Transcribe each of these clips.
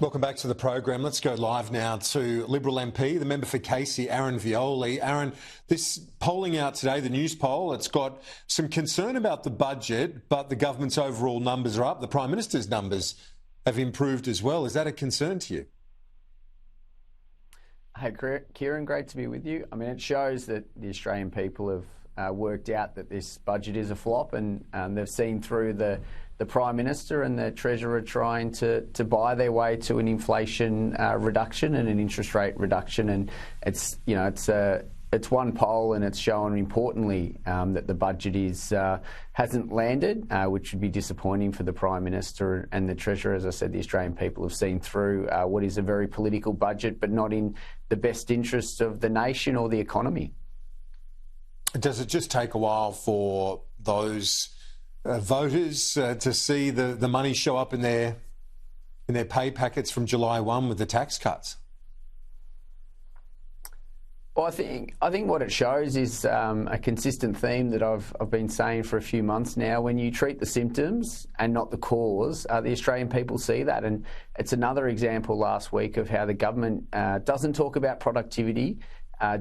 Welcome back to the program. Let's go live now to Liberal MP, the member for Casey, Aaron Violi. Aaron, this polling out today, the Newspoll, it's got some concern about the budget, but the government's overall numbers are up. The Prime Minister's numbers have improved as well. Is that a concern to you? Hey, Kieran, great to be with you. I mean, it shows that the Australian people have worked out that this budget is a flop, and they've seen through the Prime Minister and the Treasurer trying to buy their way to an inflation reduction and an interest rate reduction. And it's one poll, and it's shown importantly that the budget hasn't landed, which would be disappointing for the Prime Minister and the Treasurer. As I said, the Australian people have seen through what is a very political budget, but not in the best interests of the nation or the economy. Does it just take a while for those voters to see the money show up in their pay packets from July 1 with the tax cuts? Well, I think what it shows is a consistent theme that I've been saying for a few months now. When you treat the symptoms and not the cause, the Australian people see that. And it's another example last week of how the government doesn't talk about productivity,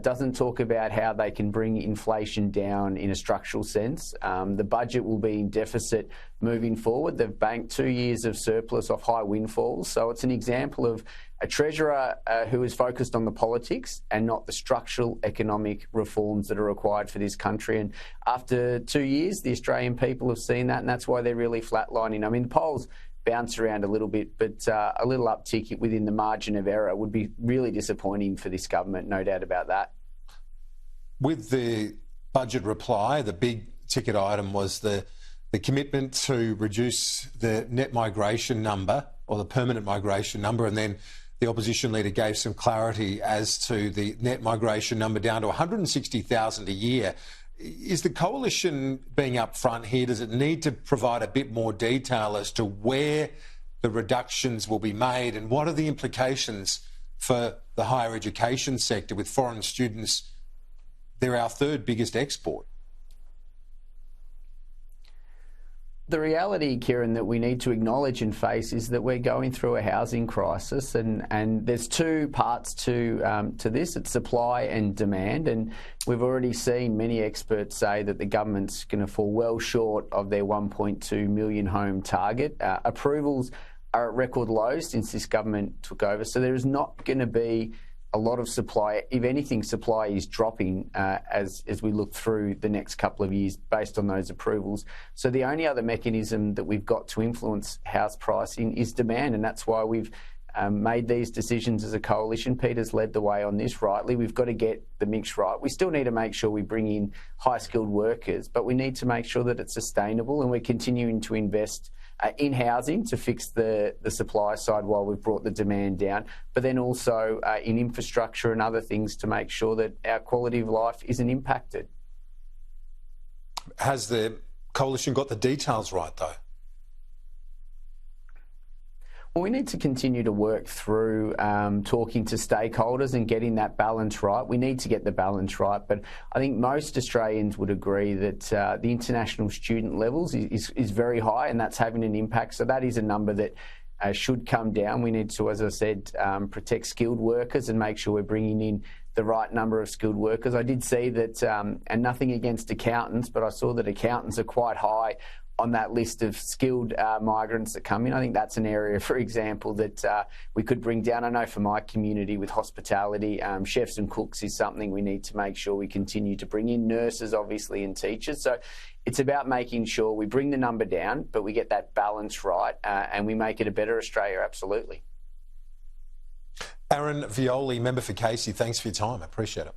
doesn't talk about how they can bring inflation down in a structural sense. The budget will be in deficit moving forward. They've banked 2 years of surplus off high windfalls. So it's an example of a Treasurer who is focused on the politics and not the structural economic reforms that are required for this country. And after 2 years, the Australian people have seen that, and that's why they're really flatlining. I mean, the polls bounce around a little bit, but a little uptick within the margin of error would be really disappointing for this government, no doubt about that. With the budget reply, the big ticket item was the commitment to reduce the net migration number, or the permanent migration number, and then the opposition leader gave some clarity as to the net migration number down to 160,000 a year. Is the coalition being upfront here? Does it need to provide a bit more detail as to where the reductions will be made, and what are the implications for the higher education sector with foreign students? They're our third biggest export. The reality, Kieran, that we need to acknowledge and face is that we're going through a housing crisis, and there's two parts to this. It's supply and demand, and we've already seen many experts say that the government's going to fall well short of their 1.2 million home target. Approvals are at record lows since this government took over, so there is not going to be a lot of supply. If anything, supply is dropping as we look through the next couple of years based on those approvals. So the only other mechanism that we've got to influence house pricing is demand, and that's why we've made these decisions as a coalition. Peter's led the way on this rightly. We've got to get the mix right. We still need to make sure we bring in high-skilled workers, but we need to make sure that it's sustainable, and we're continuing to invest in housing to fix the supply side while we've brought the demand down, but then also in infrastructure and other things to make sure that our quality of life isn't impacted. Has the coalition got the details right, though? Well, we need to continue to work through talking to stakeholders and getting that balance right. We need to get the balance right, but I think most Australians would agree that the international student levels is very high, and that's having an impact. So that is a number that should come down. We need to, as I said, protect skilled workers and make sure we're bringing in the right number of skilled workers. I did see that, and nothing against accountants, but I saw that accountants are quite high on that list of skilled migrants that come in. I think that's an area, for example, that we could bring down. I know for my community with hospitality, chefs and cooks is something we need to make sure we continue to bring in. Nurses, obviously, and teachers. So it's about making sure we bring the number down, but we get that balance right and we make it a better Australia, absolutely. Aaron Violi, member for Casey, thanks for your time. I appreciate it.